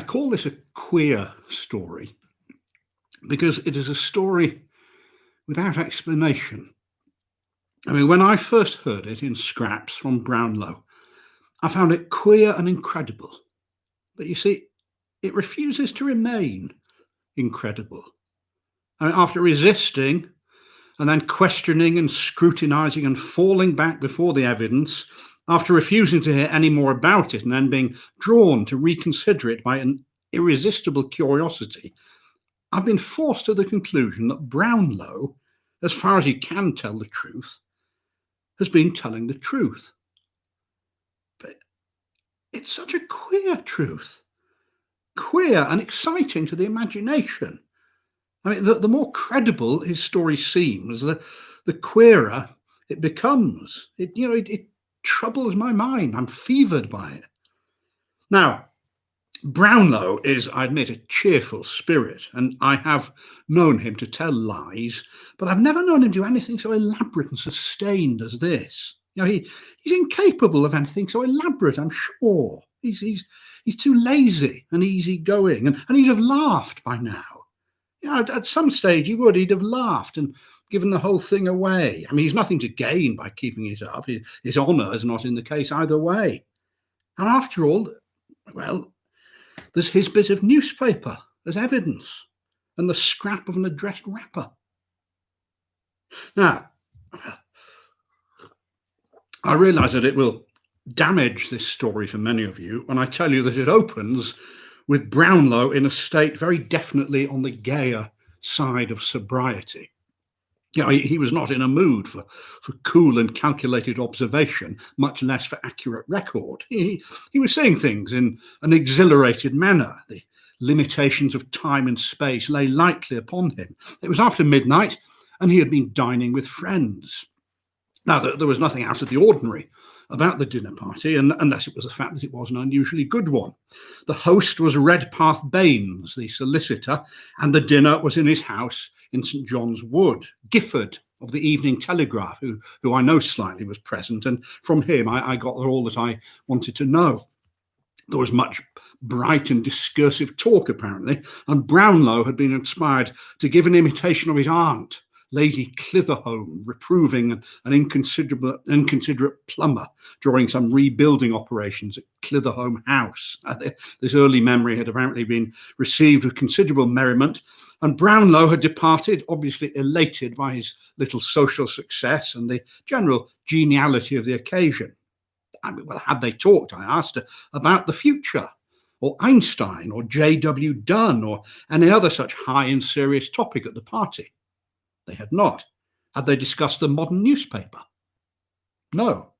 call this a queer story because it is a story without explanation. I mean, when I first heard it in scraps from Brownlow, I found it queer and incredible. But you see, it refuses to remain incredible. I mean, after resisting and then questioning and scrutinizing and falling back before the evidence, after refusing to hear any more about it and then being drawn to reconsider it by an irresistible curiosity, I've been forced to the conclusion that Brownlow, as far as he can tell the truth, has been telling the truth. But it's such a queer truth, queer and exciting to the imagination. I mean, the more credible his story seems, the queerer it becomes. It troubles my mind. I'm fevered by it. Now, Brownlow is, I admit, a cheerful spirit, and I have known him to tell lies, but I've never known him do anything so elaborate and sustained as this. He's incapable of anything so elaborate, I'm sure. He's too lazy and easygoing, and he'd have laughed by now. At some stage he'd have laughed and given the whole thing away. I mean, he's nothing to gain by keeping it up. His honour is not in the case either way. And after all, well, there's his bit of newspaper as evidence and the scrap of an addressed wrapper. Now, I realise that it will damage this story for many of you when I tell you that it opens with Brownlow in a state very definitely on the gayer side of sobriety. He was not in a mood for cool and calculated observation, much less for accurate record. He was saying things in an exhilarated manner. The limitations of time and space lay lightly upon him. It was after midnight, and he had been dining with friends. Now, there was nothing out of the ordinary about the dinner party, unless it was the fact that it was an unusually good one. The host was Redpath Baines, the solicitor, and the dinner was in his house in St John's Wood. Gifford of the Evening Telegraph, who I know slightly, was present, and from him I got all that I wanted to know. There was much bright and discursive talk, apparently, and Brownlow had been inspired to give an imitation of his aunt, Lady Clitherhome, reproving an inconsiderate plumber during some rebuilding operations at Clitherhome House. This early memory had apparently been received with considerable merriment, and Brownlow had departed, obviously elated by his little social success and the general geniality of the occasion. I mean, well, had they talked, I asked, about the future, or Einstein, or J.W. Dunn, or any other such high and serious topic at the party? They had not. Had they discussed the modern newspaper? No.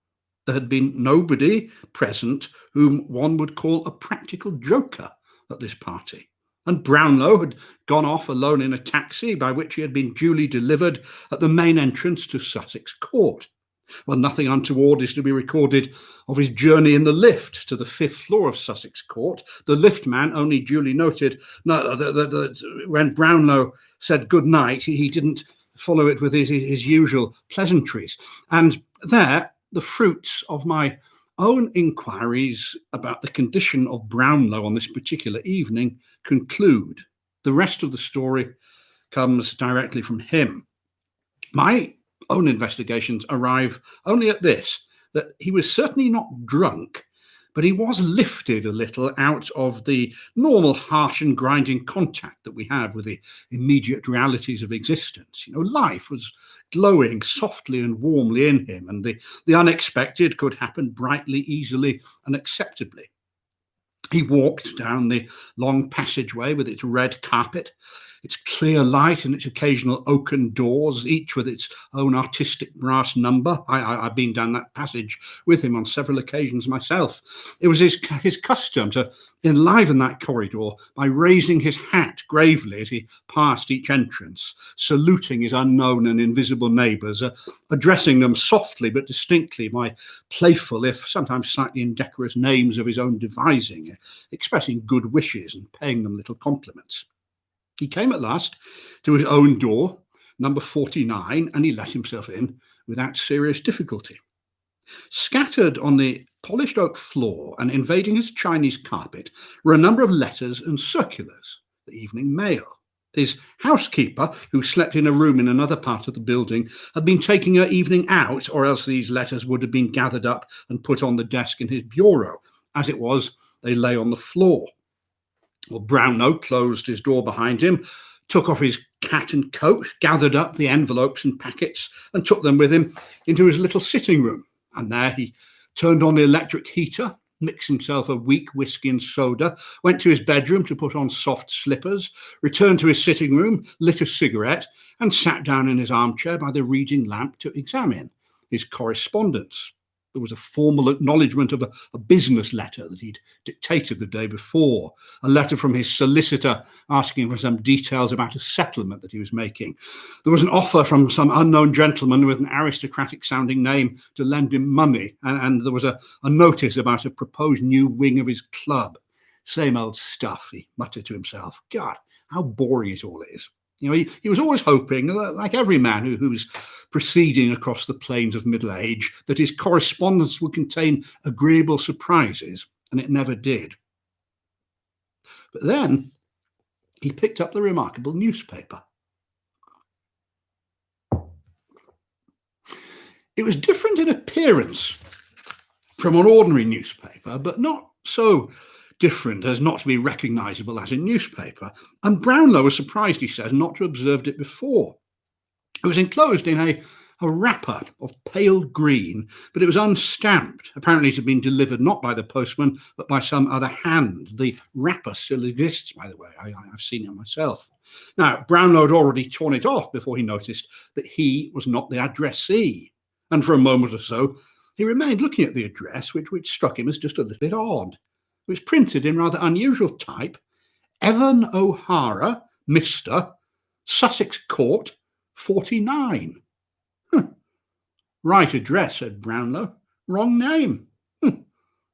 There had been nobody present whom one would call a practical joker at this party. And Brownlow had gone off alone in a taxi by which he had been duly delivered at the main entrance to Sussex Court. Well, nothing untoward is to be recorded of his journey in the lift to the 5th floor of Sussex Court. The liftman only duly noted that when Brownlow said good night, he didn't follow it with his usual pleasantries. And there, the fruits of my own inquiries about the condition of Brownlow on this particular evening conclude. The rest of the story comes directly from him. My own investigations arrive only at this, that he was certainly not drunk, but he was lifted a little out of the normal harsh and grinding contact that we have with the immediate realities of existence. Life was glowing softly and warmly in him, and the unexpected could happen brightly, easily, and acceptably. He walked down the long passageway with its red carpet, its clear light and its occasional oaken doors, each with its own artistic brass number. I've been down that passage with him on several occasions myself. It was his custom to enliven that corridor by raising his hat gravely as he passed each entrance, saluting his unknown and invisible neighbours, addressing them softly but distinctly by playful, if sometimes slightly indecorous, names of his own devising, expressing good wishes and paying them little compliments. He came at last to his own door, number 49, and he let himself in without serious difficulty. Scattered on the polished oak floor and invading his Chinese carpet were a number of letters and circulars, the evening mail. His housekeeper, who slept in a room in another part of the building, had been taking her evening out, or else these letters would have been gathered up and put on the desk in his bureau. As it was, they lay on the floor. Well, Brownlow closed his door behind him, took off his cap and coat, gathered up the envelopes and packets, and took them with him into his little sitting room. And there he turned on the electric heater, mixed himself a weak whiskey and soda, went to his bedroom to put on soft slippers, returned to his sitting room, lit a cigarette, and sat down in his armchair by the reading lamp to examine his correspondence. There was a formal acknowledgement of a business letter that he'd dictated the day before, a letter from his solicitor asking for some details about a settlement that he was making. There was an offer from some unknown gentleman with an aristocratic-sounding name to lend him money, and there was a notice about a proposed new wing of his club. Same old stuff, he muttered to himself. God, how boring it all is. You know, he was always hoping, like every man who's proceeding across the plains of middle age, that his correspondence would contain agreeable surprises, and it never did. But then he picked up the remarkable newspaper. It was different in appearance from an ordinary newspaper, but not so different as not to be recognisable as a newspaper. And Brownlow was surprised, he says, not to have observed it before. It was enclosed in a wrapper of pale green, but it was unstamped. Apparently it had been delivered not by the postman, but by some other hand. The wrapper still exists, by the way. I've seen it myself. Now, Brownlow had already torn it off before he noticed that he was not the addressee. And for a moment or so, he remained looking at the address, which struck him as just a little bit odd. It was printed in rather unusual type: Evan O'Hara, Mr. Sussex Court, 49. Right address, said Brownlow. Wrong name.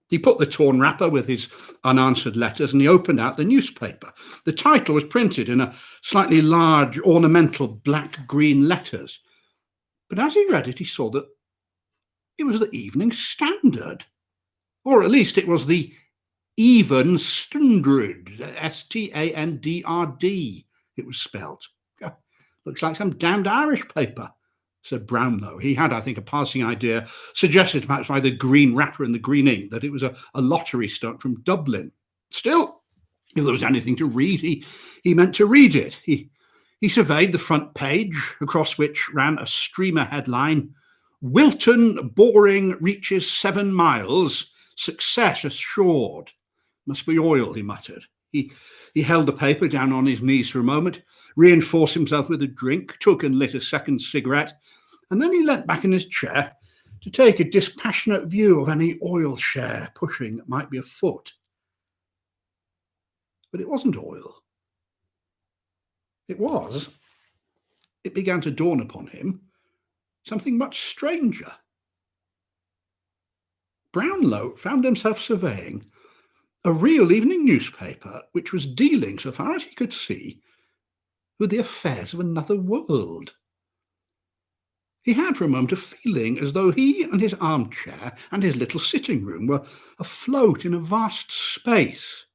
He put the torn wrapper with his unanswered letters and he opened out the newspaper. The title was printed in a slightly large, ornamental black-green letters. But as he read it, he saw that it was the Evening Standard. Or at least it was the Even Standard, Standard, it was spelt. Looks like some damned Irish paper, said Brownlow. He had, I think, a passing idea, suggested perhaps by the green wrapper and the green ink, that it was a lottery stunt from Dublin. Still, if there was anything to read, he meant to read it. He surveyed the front page, across which ran a streamer headline: Wilton boring reaches 7 miles, success assured. Must be oil, he muttered. He held the paper down on his knees for a moment, reinforced himself with a drink, took and lit a second cigarette, and then he leant back in his chair to take a dispassionate view of any oil share pushing that might be afoot. But it wasn't oil. It began to dawn upon him, something much stranger. Brownlow found himself surveying a real evening newspaper which was dealing, so far as he could see, with the affairs of another world. He had for a moment a feeling as though he and his armchair and his little sitting room were afloat in a vast space.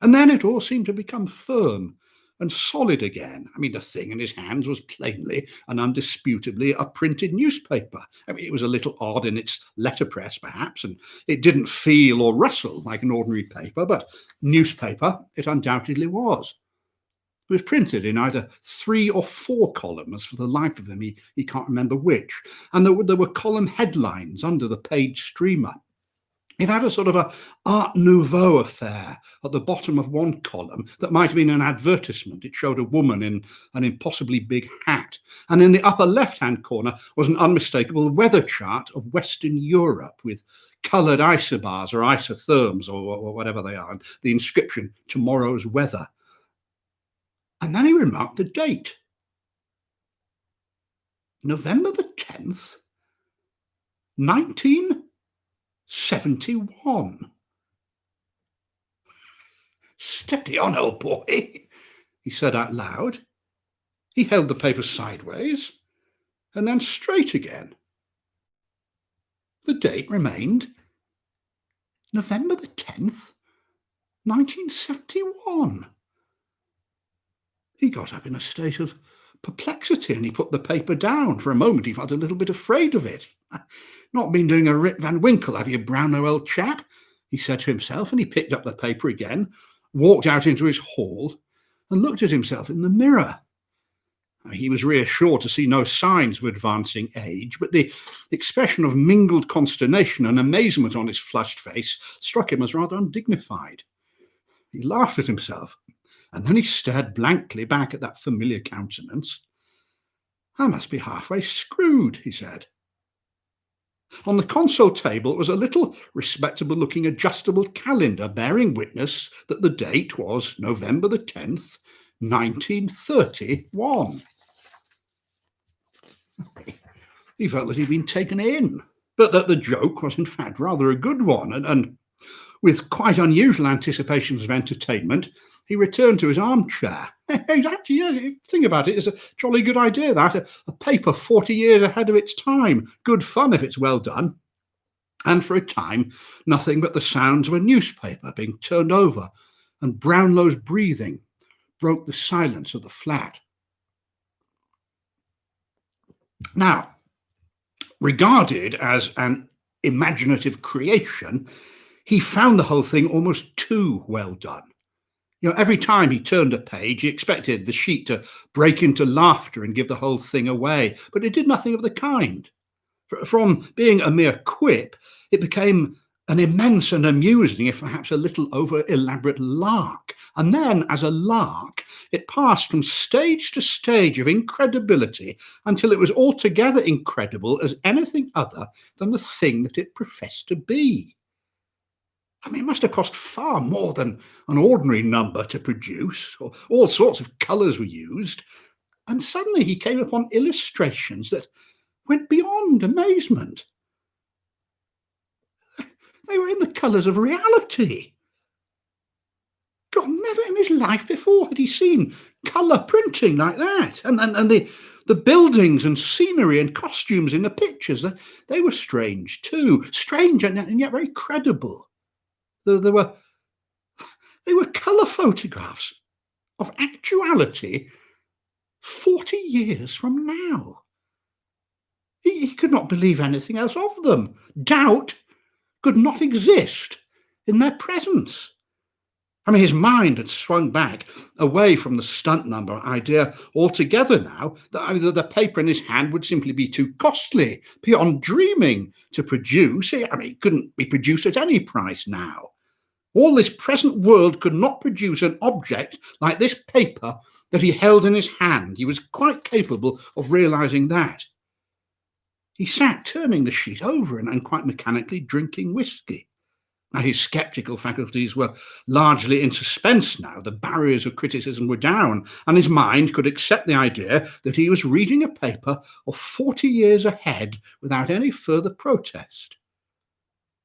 And then it all seemed to become firm and solid again. I mean, the thing in his hands was plainly and undisputably a printed newspaper. I mean, it was a little odd in its letterpress, perhaps, and it didn't feel or rustle like an ordinary paper, but newspaper it undoubtedly was. It was printed in either 3 or 4 columns. For the life of him, he can't remember which. And there were column headlines under the page streamer. It had a sort of a Art Nouveau affair at the bottom of one column that might have been an advertisement. It showed a woman in an impossibly big hat. And in the upper left-hand corner was an unmistakable weather chart of Western Europe with coloured isobars or isotherms or whatever they are, and the inscription, tomorrow's weather. And then he remarked the date. November the 10th, 1971. Steady on, old boy, he said out loud. He held the paper sideways and then straight again. The date remained November the 10th, 1971. He got up in a state of perplexity and he put the paper down. For a moment, he felt a little bit afraid of it. Not been doing a Rip Van Winkle, have you, Brownlow, old chap? He said to himself, and he picked up the paper again, walked out into his hall, and looked at himself in the mirror. He was reassured to see no signs of advancing age, but the expression of mingled consternation and amazement on his flushed face struck him as rather undignified. He laughed at himself, and then he stared blankly back at that familiar countenance. "I must be halfway screwed," he said. On the console table was a little respectable-looking adjustable calendar bearing witness that the date was November the 10th, 1931. He felt that he'd been taken in, but that the joke was in fact rather a good one, and with quite unusual anticipations of entertainment, he returned to his armchair. Exactly, yeah, think about it, it's a jolly good idea, that. A paper 40 years ahead of its time. Good fun if it's well done. And for a time, nothing but the sounds of a newspaper being turned over and Brownlow's breathing broke the silence of the flat. Now, regarded as an imaginative creation, he found the whole thing almost too well done. Every time he turned a page, he expected the sheet to break into laughter and give the whole thing away, but it did nothing of the kind. From being a mere quip, it became an immense and amusing, if perhaps a little over-elaborate lark. And then, as a lark, it passed from stage to stage of incredibility until it was altogether incredible as anything other than the thing that it professed to be. It must have cost far more than an ordinary number to produce. All sorts of colours were used. And suddenly he came upon illustrations that went beyond amazement. They were in the colours of reality. God, never in his life before had he seen colour printing like that. And the buildings and scenery and costumes in the pictures, they were strange too. Strange and yet very credible. They were colour photographs of actuality 40 years from now. He could not believe anything else of them. Doubt could not exist in their presence. His mind had swung back away from the stunt number idea altogether now, that the paper in his hand would simply be too costly, beyond dreaming to produce. It couldn't be produced at any price now. All this present world could not produce an object like this paper that he held in his hand. He was quite capable of realizing that. He sat turning the sheet over and quite mechanically drinking whiskey. Now, his sceptical faculties were largely in suspense now. The barriers of criticism were down, and his mind could accept the idea that he was reading a paper of 40 years ahead without any further protest.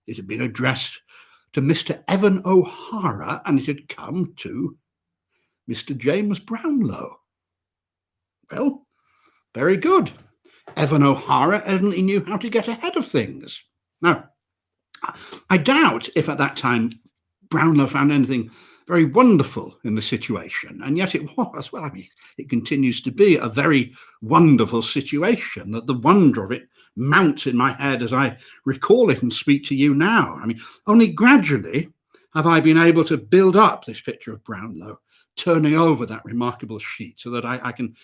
It had been addressed to Mr. Evan O'Hara, and it had come to Mr. James Brownlow. Well, very good. Evan O'Hara evidently knew how to get ahead of things. Now, I doubt if at that time Brownlow found anything very wonderful in the situation, and yet it was, it continues to be a very wonderful situation, that the wonder of it mounts in my head as I recall it and speak to you now. Only gradually have I been able to build up this picture of Brownlow, turning over that remarkable sheet so that I can,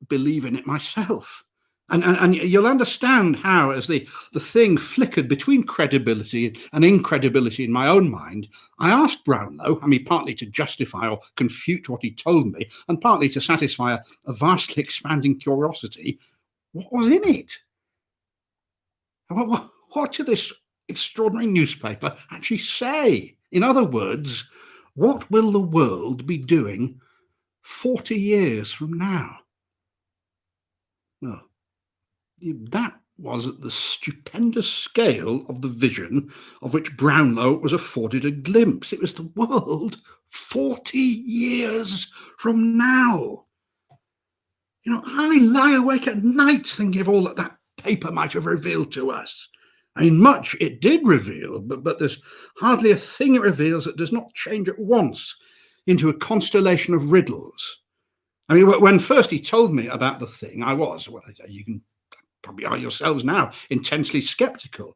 believe in it myself. And you'll understand how, as the thing flickered between credibility and incredibility in my own mind, I asked Brownlow, partly to justify or confute what he told me, and partly to satisfy a vastly expanding curiosity, what was in it? What did this extraordinary newspaper actually say? In other words, what will the world be doing 40 years from now? Well, that was at the stupendous scale of the vision of which Brownlow was afforded a glimpse. It was the world 40 years from now. I lie awake at night thinking of all that paper might have revealed to us. I mean, much it did reveal, but there's hardly a thing it reveals that does not change at once into a constellation of riddles. I mean, when first he told me about the thing, I was, well, you can probably are yourselves now, intensely skeptical.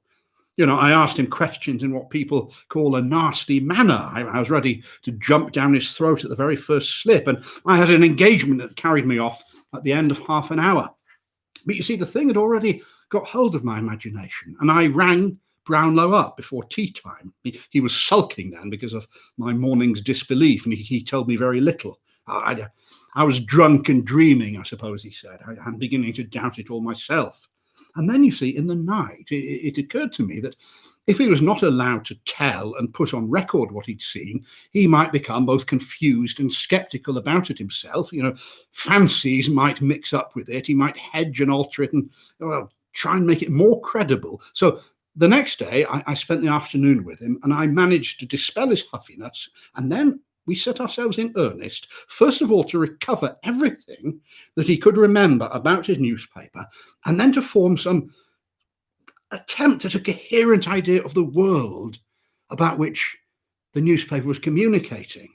You know, I asked him questions in what people call a nasty manner. I was ready to jump down his throat at the very first slip, and I had an engagement that carried me off at the end of half an hour. But you see, the thing had already got hold of my imagination, and I rang Brownlow up before tea time. He was sulking then because of my morning's disbelief, and he told me very little. I was drunk and dreaming, I suppose he said. I'm beginning to doubt it all myself. And then, you see, in the night, it occurred to me that if he was not allowed to tell and put on record what he'd seen, he might become both confused and skeptical about it himself. You know, fancies might mix up with it. He might hedge and alter it and, well, try and make it more credible. So the next day, I spent the afternoon with him, and I managed to dispel his huffiness. And then we set ourselves in earnest, first of all, to recover everything that he could remember about his newspaper, and then to form some attempt at a coherent idea of the world about which the newspaper was communicating.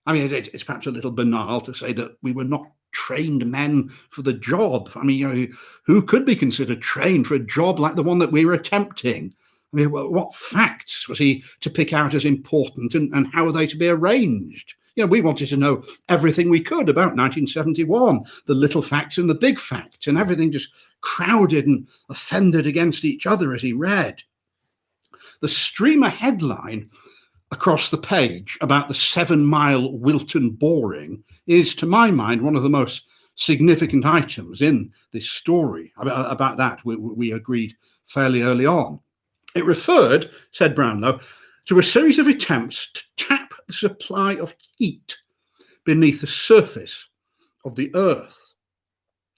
I mean, it's perhaps a little banal to say that we were not trained men for the job. I mean, you know, who could be considered trained for a job like the one that we were attempting? I mean, what facts was he to pick out as important, and how are they to be arranged? You know, we wanted to know everything we could about 1971, the little facts and the big facts, and everything just crowded and offended against each other as he read. The streamer headline across the page about the 7-mile Wilton boring is, to my mind, one of the most significant items in this story. About that, we agreed fairly early on. It referred, said Brownlow, to a series of attempts to tap the supply of heat beneath the surface of the earth.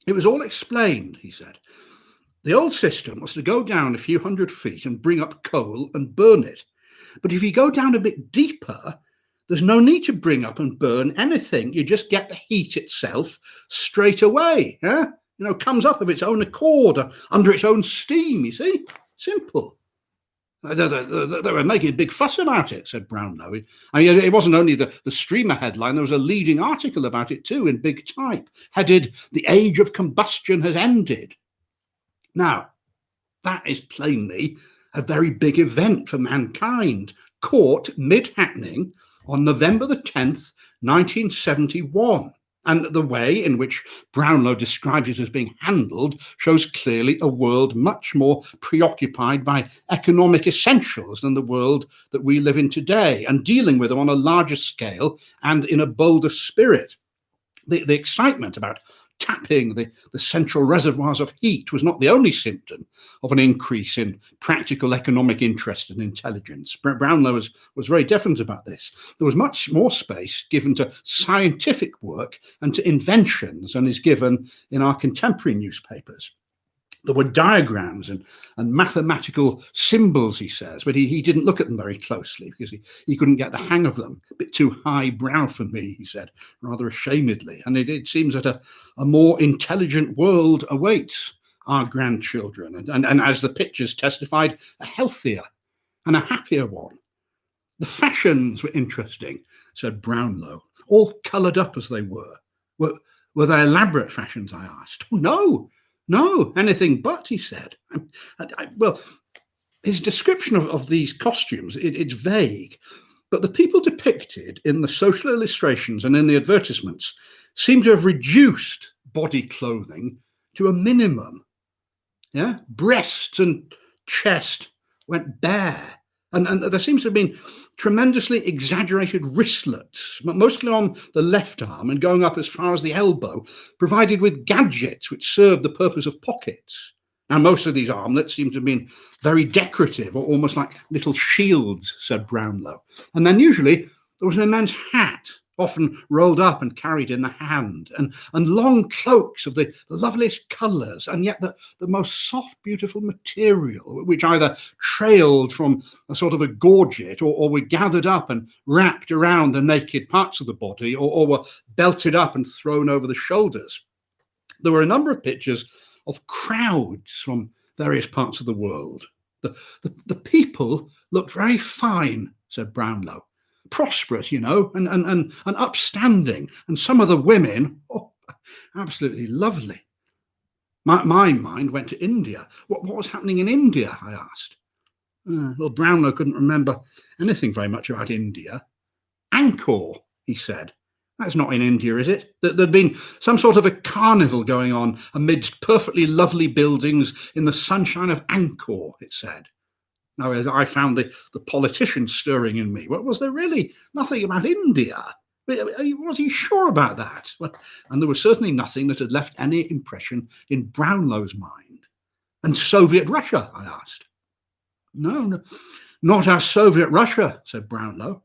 It was all explained, he said. The old system was to go down a few hundred feet and bring up coal and burn it. But if you go down a bit deeper, there's no need to bring up and burn anything. You just get the heat itself straight away. You know, comes up of its own accord, under its own steam, you see? Simple. They were making a big fuss about it, said Brownlow. I mean, it wasn't only the streamer headline, there was a leading article about it too, in big type, headed, "The Age of Combustion Has Ended." Now, that is plainly a very big event for mankind, caught mid-happening on November the 10th, 1971. And the way in which Brownlow describes it as being handled shows clearly a world much more preoccupied by economic essentials than the world that we live in today, and dealing with them on a larger scale and in a bolder spirit. The excitement about tapping the central reservoirs of heat was not the only symptom of an increase in practical economic interest and intelligence. Brownlow was very definite about this. There was much more space given to scientific work and to inventions than is given in our contemporary newspapers. There were diagrams and mathematical symbols, he says, but he didn't look at them very closely because he couldn't get the hang of them. A bit too highbrow for me, he said, rather ashamedly. And it seems that a more intelligent world awaits our grandchildren. And as the pictures testified, a healthier and a happier one. The fashions were interesting, said Brownlow, all coloured up as they were. Were they elaborate fashions, I asked. Oh, no, anything but, he said. Well, his description of these costumes, it's vague, but the people depicted in the social illustrations and in the advertisements seem to have reduced body clothing to a minimum. Yeah, breasts and chest went bare, and there seems to have been tremendously exaggerated wristlets, mostly on the left arm and going up as far as the elbow, provided with gadgets which served the purpose of pockets. Now, most of these armlets seem to have been very decorative, or almost like little shields, said Brownlow. And then usually there was an immense hat, often rolled up and carried in the hand, and long cloaks of the loveliest colours, and yet the most soft, beautiful material, which either trailed from a sort of a gorget or were gathered up and wrapped around the naked parts of the body, or were belted up and thrown over the shoulders. There were a number of pictures of crowds from various parts of the world. The people looked very fine, said Brownlow. Prosperous, and upstanding. And some of the women, absolutely lovely. My mind went to India. What was happening in India, I asked. Well, Brownlow couldn't remember anything very much about India. Angkor, he said. That's not in India, is it? There'd been some sort of a carnival going on amidst perfectly lovely buildings in the sunshine of Angkor, it said. Now, I found the politician stirring in me. Was there really nothing about India? Was he sure about that? Well, and there was certainly nothing that had left any impression in Brownlow's mind. And Soviet Russia, I asked. No, not our Soviet Russia, said Brownlow.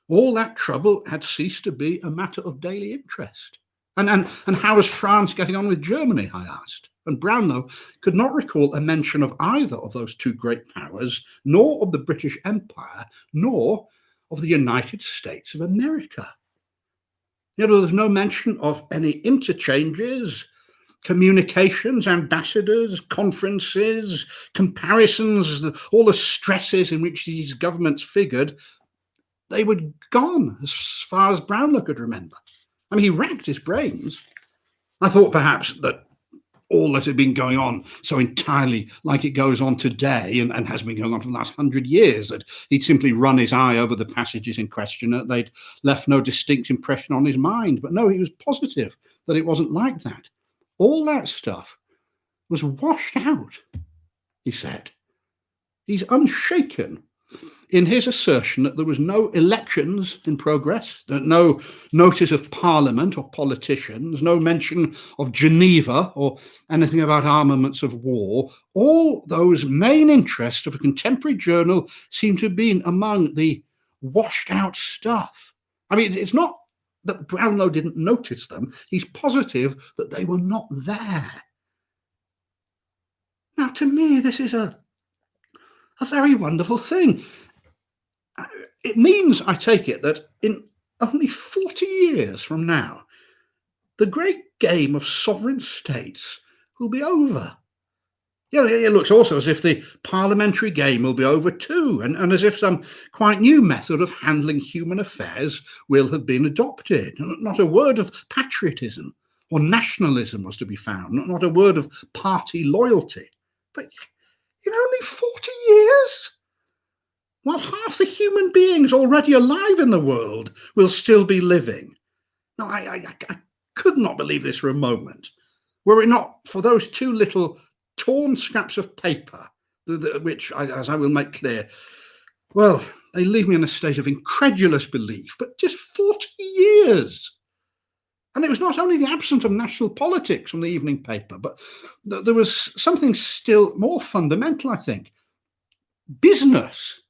All that trouble had ceased to be a matter of daily interest. And how was France getting on with Germany, I asked. And Brownlow could not recall a mention of either of those two great powers, nor of the British Empire, nor of the United States of America. There was no mention of any interchanges, communications, ambassadors, conferences, comparisons, all the stresses in which these governments figured. They were gone as far as Brownlow could remember. I mean, he racked his brains. I thought perhaps that all that had been going on so entirely like it goes on today and has been going on for the last 100 years, that he'd simply run his eye over the passages in question, that they'd left no distinct impression on his mind. But no, he was positive that it wasn't like that. All that stuff was washed out, he said. He's unshaken in his assertion that there was no elections in progress, that no notice of Parliament or politicians, no mention of Geneva or anything about armaments of war. All those main interests of a contemporary journal seem to have been among the washed out stuff. I mean, it's not that Brownlow didn't notice them. He's positive that they were not there. Now, to me, this is a very wonderful thing. It means, I take it, that in only 40 years from now, the great game of sovereign states will be over. It looks also as if the parliamentary game will be over too, and as if some quite new method of handling human affairs will have been adopted. Not a word of patriotism or nationalism was to be found, not a word of party loyalty. But in only 40 years? While half the human beings already alive in the world will still be living. Now, I could not believe this for a moment, were it not for those two little torn scraps of paper, which, as I will make clear, well, they leave me in a state of incredulous belief, but just 40 years. And it was not only the absence of national politics from the evening paper, but there was something still more fundamental, I think. Business.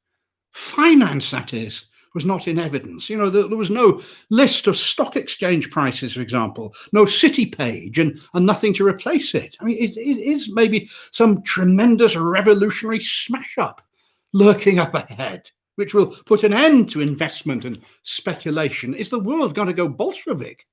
Finance, that is, was not in evidence. There was no list of stock exchange prices, for example, no city page, and nothing to replace it. I mean, it is maybe some tremendous revolutionary smash-up lurking up ahead, which will put an end to investment and speculation. Is the world going to go Bolshevik?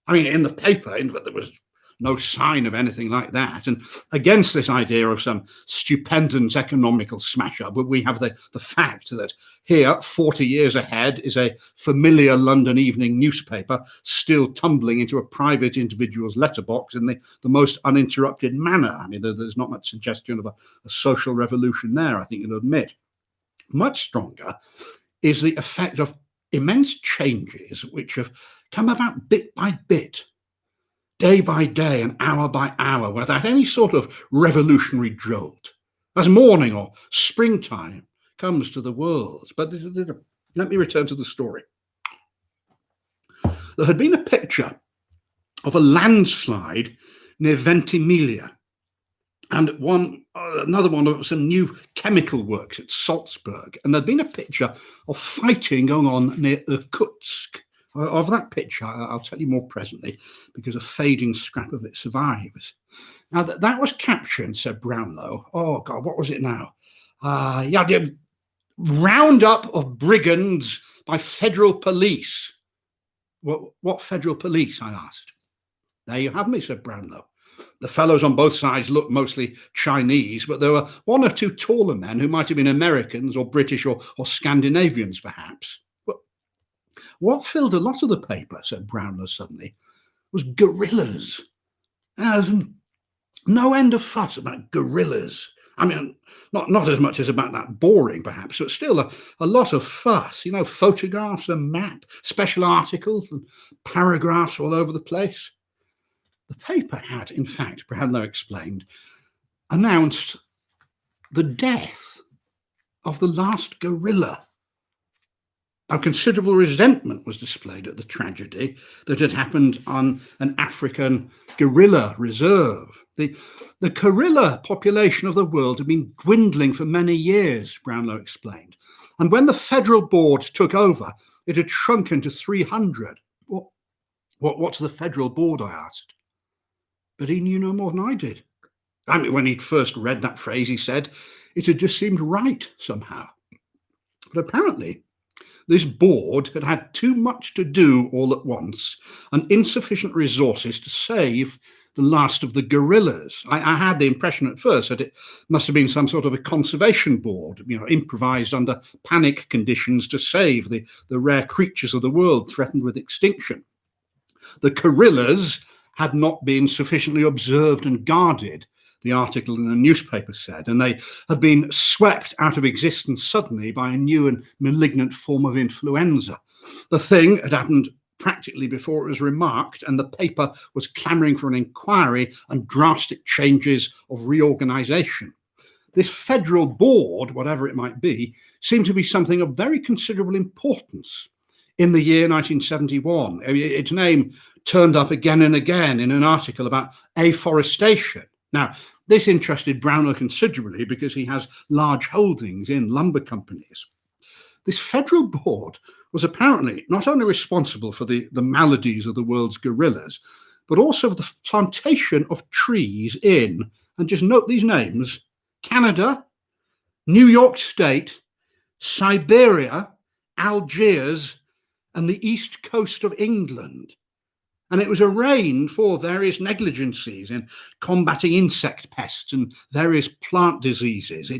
I mean, in the paper, there was no sign of anything like that. And against this idea of some stupendous economical smash-up, we have the fact that here, 40 years ahead, is a familiar London evening newspaper still tumbling into a private individual's letterbox in the most uninterrupted manner. I mean, there's not much suggestion of a social revolution there, I think you'll admit. Much stronger is the effect of immense changes which have come about bit by bit, day by day and hour by hour, without any sort of revolutionary jolt, as morning or springtime comes to the world. But let me return to the story. There had been a picture of a landslide near Ventimiglia, and another one of some new chemical works at Salzburg. And there'd been a picture of fighting going on near Irkutsk. Of that picture, I'll tell you more presently, because a fading scrap of it survives. Now, that was captioned, said Brownlow. Oh, God, what was it now? The roundup of brigands by federal police. What federal police, I asked. There you have me, said Brownlow. The fellows on both sides looked mostly Chinese, but there were one or two taller men who might have been Americans or British or Scandinavians, perhaps. But what filled a lot of the paper, said Brownlow suddenly, was gorillas. There's no end of fuss about gorillas. I mean, not as much as about that boring, perhaps, but still a lot of fuss. You know, photographs, a map, special articles, and paragraphs all over the place. The paper had, in fact, Brownlow explained, announced the death of the last gorilla. Now, considerable resentment was displayed at the tragedy that had happened on an African gorilla reserve. The gorilla population of the world had been dwindling for many years, Brownlow explained. And when the federal board took over, it had shrunken to 300. What's the federal board, I asked. But he knew no more than I did. I mean, when he'd first read that phrase, he said, it had just seemed right somehow. But apparently, this board had had too much to do all at once and insufficient resources to save the last of the gorillas. I had the impression at first that it must have been some sort of a conservation board, you know, improvised under panic conditions to save the rare creatures of the world threatened with extinction. The gorillas had not been sufficiently observed and guarded, the article in the newspaper said, and they had been swept out of existence suddenly by a new and malignant form of influenza. The thing had happened practically before it was remarked, and the paper was clamouring for an inquiry and drastic changes of reorganisation. This federal board, whatever it might be, seemed to be something of very considerable importance. In the year 1971, its name turned up again and again in an article about afforestation. Now, this interested Brownlow considerably because he has large holdings in lumber companies. This federal board was apparently not only responsible for the maladies of the world's gorillas, but also for the plantation of trees in, and just note these names, Canada, New York State, Siberia, Algiers, and the east coast of England. And it was arraigned for various negligencies in combating insect pests and various plant diseases.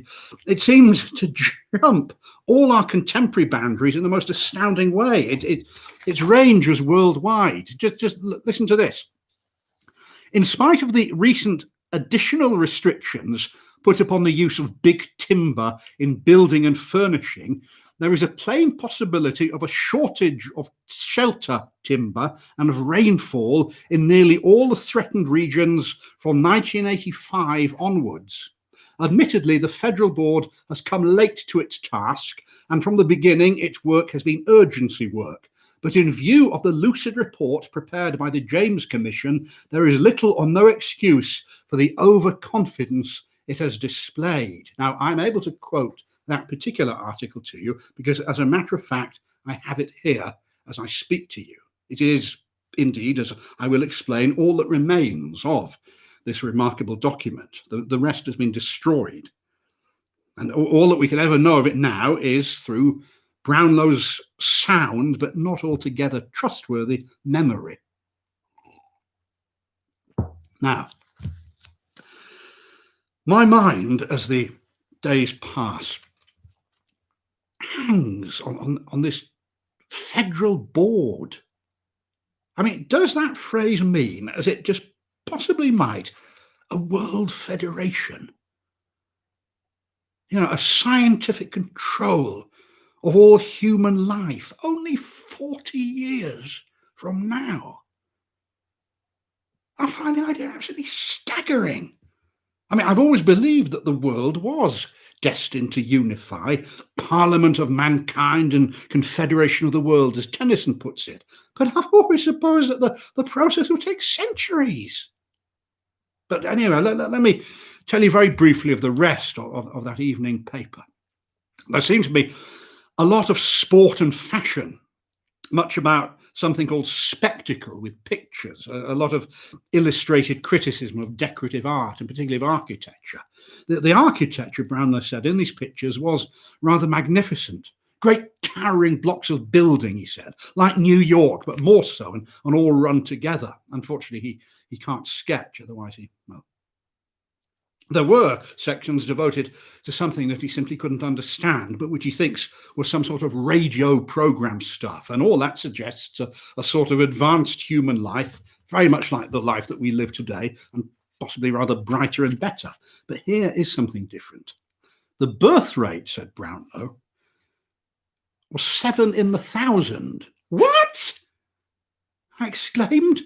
It seems to jump all our contemporary boundaries in the most astounding way. Its range was worldwide. Just listen to this. In spite of the recent additional restrictions put upon the use of big timber in building and furnishing, there is a plain possibility of a shortage of shelter timber and of rainfall in nearly all the threatened regions from 1985 onwards. Admittedly, the federal board has come late to its task, and from the beginning its work has been urgency work. But in view of the lucid report prepared by the James Commission, there is little or no excuse for the overconfidence it has displayed. Now, I'm able to quote that particular article to you because, as a matter of fact, I have it here as I speak to you. It is indeed, as I will explain, all that remains of this remarkable document. The rest has been destroyed. And all that we can ever know of it now is through Brownlow's sound, but not altogether trustworthy memory. Now, my mind, as the days pass, hangs on this federal board. I mean, does that phrase mean, as it just possibly might, a world federation? You know, a scientific control of all human life, only 40 years from now. I find the idea absolutely staggering. I mean, I've always believed that the world was destined to unify, Parliament of mankind and Confederation of the world, as Tennyson puts it. But I've always supposed that the process would take centuries. But anyway, let me tell you very briefly of the rest of that evening paper. There seems to be a lot of sport and fashion, much about something called spectacle with pictures, a lot of illustrated criticism of decorative art and particularly of architecture. The architecture, Brownlow said, in these pictures was rather magnificent, great towering blocks of building, he said, like New York, but more so, and all run together. Unfortunately, he can't sketch, otherwise well. There were sections devoted to something that he simply couldn't understand, but which he thinks was some sort of radio program stuff. And all that suggests a sort of advanced human life, very much like the life that we live today, and possibly rather brighter and better. But here is something different. The birth rate, said Brownlow, was 7 in the 1,000. What? I exclaimed.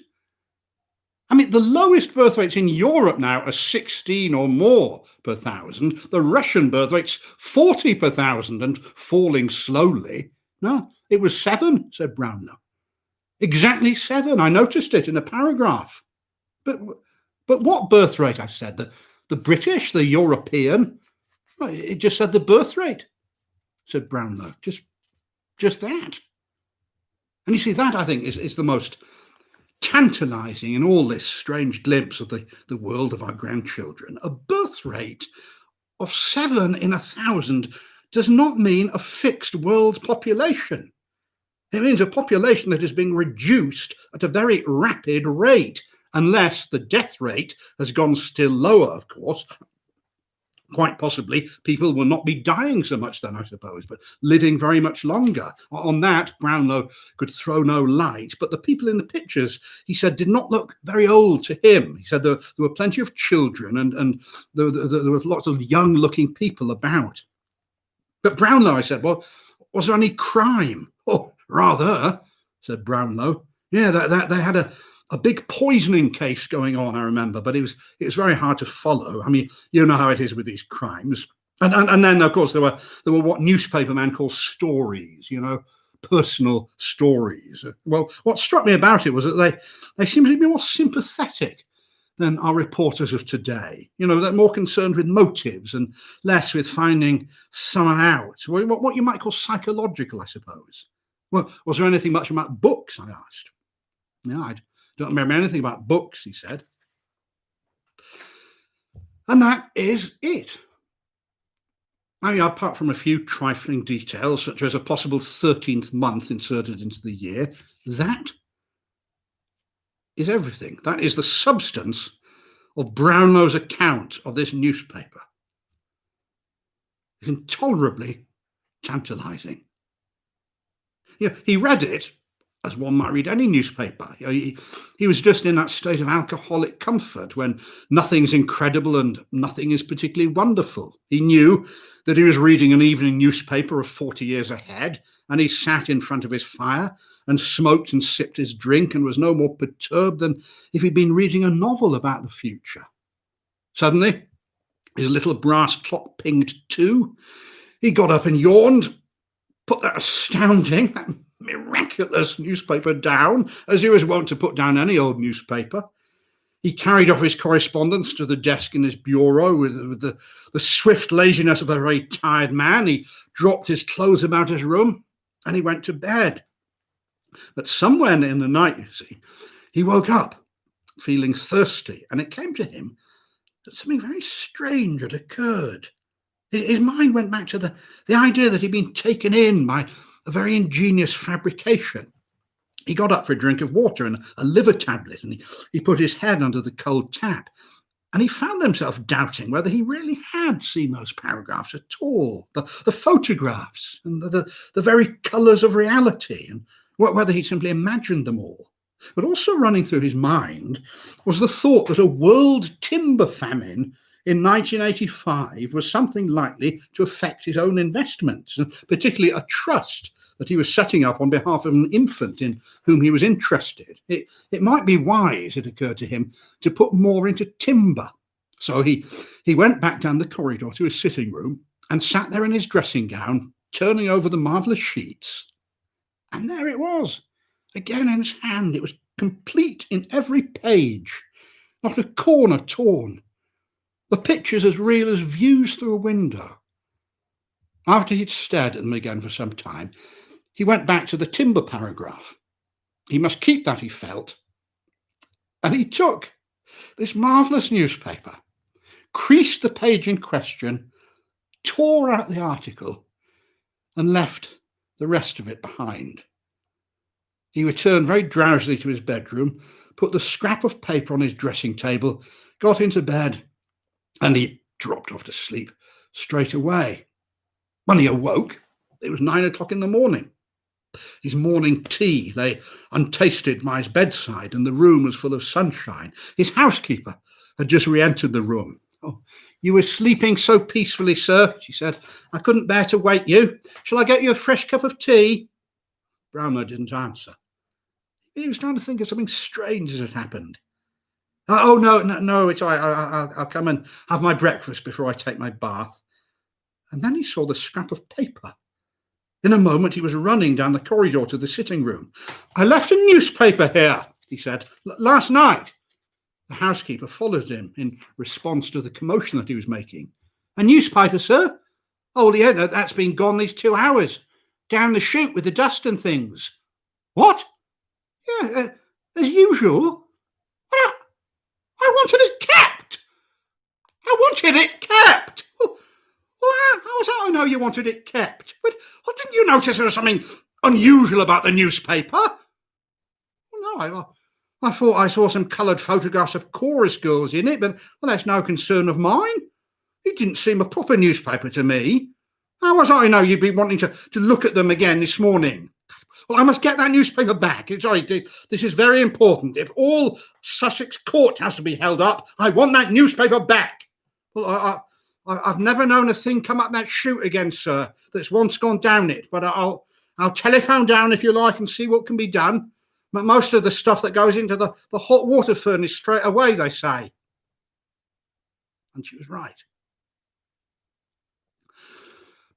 I mean, the lowest birth rates in Europe now are 16 or more per 1,000. The Russian birth rate's 40 per 1,000 and falling slowly. No, it was 7, said Brownlow. Exactly 7. I noticed it in a paragraph. But what birth rate? I said. The British, the European? Well, it just said the birth rate, said Brownlow. Just that. And you see, that, I think, is the most tantalizing in all this strange glimpse of the world of our grandchildren. A birth rate of 7 in 1,000 does not mean a fixed world population. It means a population that is being reduced at a very rapid rate, unless the death rate has gone still lower, of course. Quite possibly, people will not be dying so much then, I suppose, but living very much longer. On that, Brownlow could throw no light, but the people in the pictures, he said, did not look very old to him. He said there were plenty of children and there were lots of young-looking people about. But Brownlow, I said, well, was there any crime? Oh, rather, said Brownlow. Yeah, they had a big poisoning case going on, I remember, but it was very hard to follow. I mean, you know how it is with these crimes. And then, of course, there were what newspapermen call stories, personal stories. Well, what struck me about it was that they seemed to be more sympathetic than our reporters of today. They're more concerned with motives and less with finding someone out. What you might call psychological, I suppose. Well, was there anything much about books, I asked. No, I don't remember anything about books, he said. And that is it. I mean, apart from a few trifling details, such as a possible 13th month inserted into the year, that is everything. That is the substance of Brownlow's account of this newspaper. It's intolerably tantalizing. He read it as one might read any newspaper. He was just in that state of alcoholic comfort when nothing's incredible and nothing is particularly wonderful. He knew that he was reading an evening newspaper of 40 years ahead, and he sat in front of his fire and smoked and sipped his drink and was no more perturbed than if he'd been reading a novel about the future. Suddenly, his little brass clock pinged 2. He got up and yawned, put that astounding, that miraculous newspaper down, as he was wont to put down any old newspaper. He carried off his correspondence to the desk in his bureau with the swift laziness of a very tired man. He dropped his clothes about his room and he went to bed. But somewhere in the night, you see, he woke up feeling thirsty, and it came to him that something very strange had occurred. His mind went back to the idea that he'd been taken in by a very ingenious fabrication. He got up for a drink of water and a liver tablet, and he put his head under the cold tap, and he found himself doubting whether he really had seen those paragraphs at all, the photographs and the very colours of reality, and whether he simply imagined them all. But also running through his mind was the thought that a world timber famine in 1985 was something likely to affect his own investments, and particularly a trust that he was setting up on behalf of an infant in whom he was interested. It might be wise, it occurred to him, to put more into timber. So he went back down the corridor to his sitting room and sat there in his dressing gown, turning over the marvellous sheets. And there it was, again in his hand. It was complete in every page, not a corner torn. The pictures as real as views through a window. After he'd stared at them again for some time, he went back to the timber paragraph. He must keep that, he felt. And he took this marvellous newspaper, creased the page in question, tore out the article, and left the rest of it behind. He returned very drowsily to his bedroom, put the scrap of paper on his dressing table, got into bed, and he dropped off to sleep straight away. When he awoke, it was 9 o'clock in the morning. His morning tea lay untasted by his bedside, and the room was full of sunshine. His housekeeper had just re-entered the room. "Oh, you were sleeping so peacefully, sir," she said. "I couldn't bear to wake you. Shall I get you a fresh cup of tea?" Brownlow didn't answer. He was trying to think of something strange that had happened. "Oh, no, it's all right. I'll come and have my breakfast before I take my bath." And then he saw the scrap of paper. In a moment, he was running down the corridor to the sitting room. "I left a newspaper here," he said, "last night." The housekeeper followed him in response to the commotion that he was making. "A newspaper, sir? Oh, yeah, that's been gone these 2 hours. Down the chute with the dust and things." "What?" "Yeah, as usual." "But I wanted it kept. I wanted it kept." "Well, how was that I know you wanted it kept? But didn't you notice there was something unusual about the newspaper?" "No, I thought I saw some coloured photographs of chorus girls in it, but that's no concern of mine. It didn't seem a proper newspaper to me. How was I know you'd be wanting to look at them again this morning?" "Well, I must get that newspaper back. Sorry, this is very important. If all Sussex Court has to be held up, I want that newspaper back." "Well, I've never known a thing come up that chute again, sir, that's once gone down it. But I'll telephone down if you like and see what can be done. But most of the stuff that goes into the hot water furnace straight away, they say." And she was right.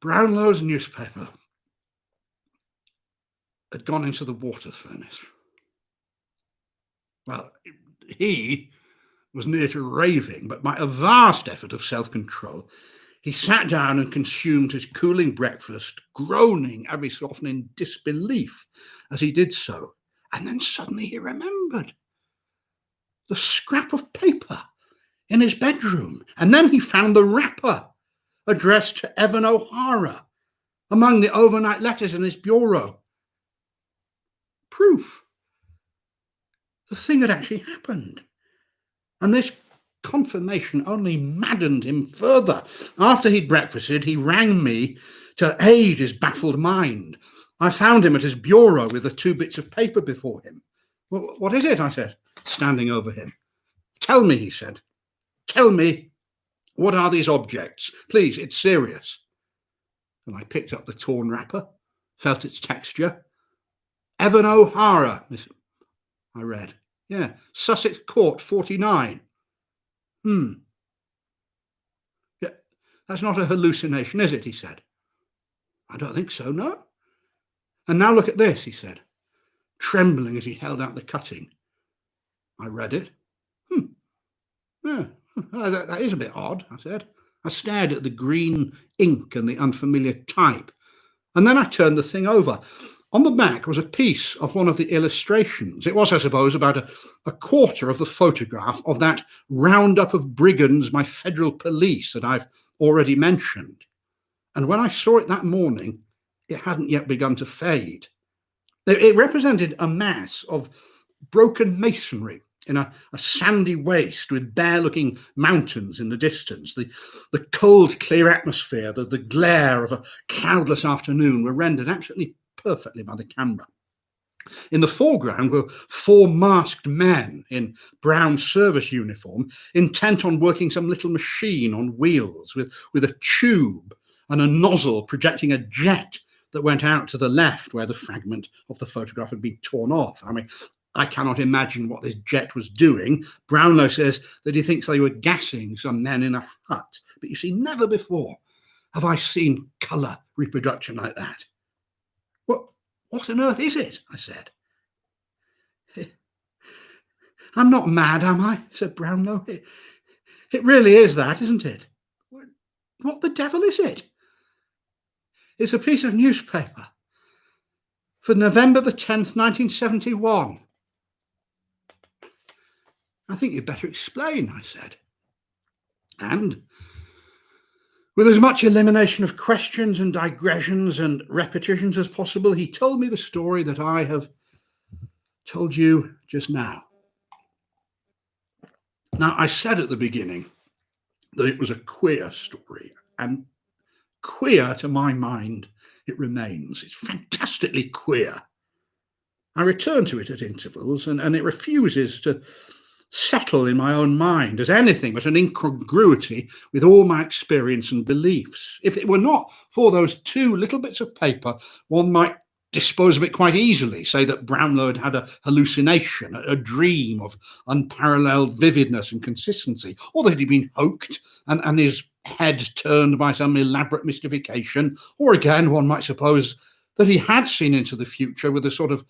Brownlow's newspaper had gone into the water furnace. Well, he was near to raving, but by a vast effort of self-control, he sat down and consumed his cooling breakfast, groaning every so often in disbelief as he did so. And then suddenly he remembered the scrap of paper in his bedroom. And then he found the wrapper addressed to Evan O'Hara among the overnight letters in his bureau. Proof. The thing had actually happened. And this confirmation only maddened him further. After he'd breakfasted, he rang me to aid his baffled mind. I found him at his bureau with the 2 bits of paper before him. "Well, what is it?" I said, standing over him. "Tell me," he said. "Tell me, what are these objects? Please, it's serious." And I picked up the torn wrapper, felt its texture. "Evan O'Hara," I read. "Yeah, Sussex Court, 49. Yeah, that's not a hallucination, is it?" he said. "I don't think so, no." "And now look at this," he said, trembling as he held out the cutting. I read it. Yeah, that is a bit odd," I said. I stared at the green ink and the unfamiliar type, and then I turned the thing over. On the back was a piece of one of the illustrations. It was, I suppose, about a quarter of the photograph of that roundup of brigands by federal police that I've already mentioned. And when I saw it that morning, it hadn't yet begun to fade. It represented a mass of broken masonry in a sandy waste with bare-looking mountains in the distance. The cold, clear atmosphere, the glare of a cloudless afternoon were rendered absolutely perfectly by the camera. In the foreground were 4 masked men in brown service uniform, intent on working some little machine on wheels with a tube and a nozzle projecting a jet that went out to the left where the fragment of the photograph had been torn off. I mean, I cannot imagine what this jet was doing. Brownlow says that he thinks they were gassing some men in a hut. But you see, never before have I seen colour reproduction like that. What on earth is it?" I said. "I'm not mad, am I?" said Brownlow. It really is that, isn't it?" "What the devil is it?" "It's a piece of newspaper for November the 10th, 1971. "I think you'd better explain," I said. And With as much elimination of questions and digressions and repetitions as possible, he told me the story that I have told you just now. Now, I said at the beginning that it was a queer story, and queer to my mind it remains. It's fantastically queer. I return to it at intervals, and it refuses to settle in my own mind as anything but an incongruity with all my experience and beliefs. If it were not for those two little bits of paper, one might dispose of it quite easily, say that Brownlow had had a hallucination, a dream of unparalleled vividness and consistency, or that he'd been hooked and his head turned by some elaborate mystification, or again, one might suppose that he had seen into the future with a sort of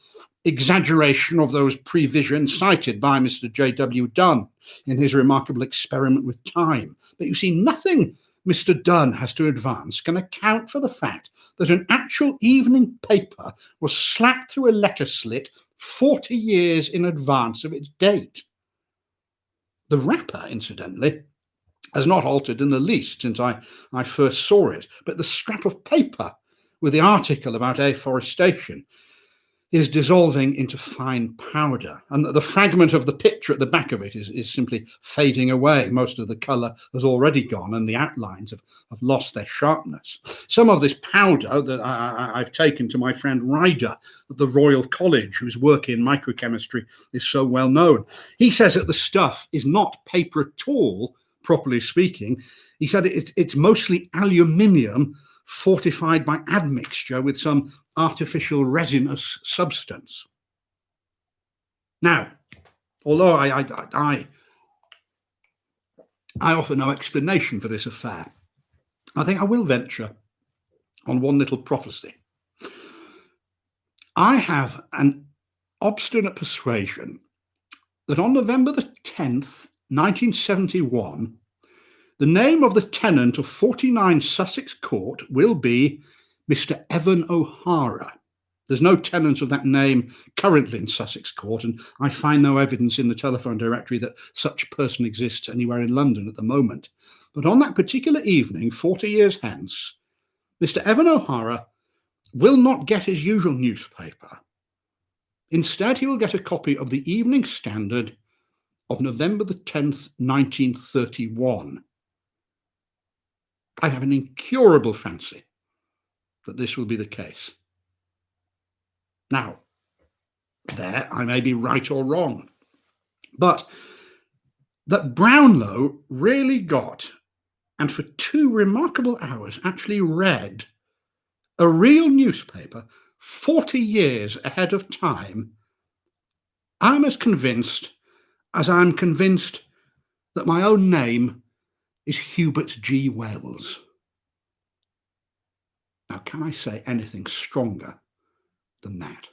exaggeration of those previsions cited by Mr. J.W. Dunn in his remarkable experiment with time. But you see, nothing Mr. Dunn has to advance can account for the fact that an actual evening paper was slapped through a letter slit 40 years in advance of its date. The wrapper, incidentally, has not altered in the least since I first saw it, but the scrap of paper with the article about afforestation is dissolving into fine powder, and the fragment of the picture at the back of it is simply fading away. Most of the colour has already gone, and the outlines have lost their sharpness. Some of this powder that I've taken to my friend Ryder at the Royal College, whose work in microchemistry is so well known. He says that the stuff is not paper at all, properly speaking. He said it's mostly aluminium fortified by admixture with some artificial resinous substance. Now, although I offer no explanation for this affair, I think I will venture on one little prophecy. I have an obstinate persuasion that on November the 10th, 1971, the name of the tenant of 49 Sussex Court will be Mr. Evan O'Hara. There's no tenant of that name currently in Sussex Court, and I find no evidence in the telephone directory that such person exists anywhere in London at the moment. But on that particular evening, 40 years hence, Mr. Evan O'Hara will not get his usual newspaper. Instead, he will get a copy of the Evening Standard of November the 10th, 1931. I have an incurable fancy that this will be the case. Now, there I may be right or wrong, but that Brownlow really got, and for 2 remarkable hours actually read, a real newspaper 40 years ahead of time, I'm as convinced as I'm convinced that my own name is Hubert G. Wells. Now, can I say anything stronger than that?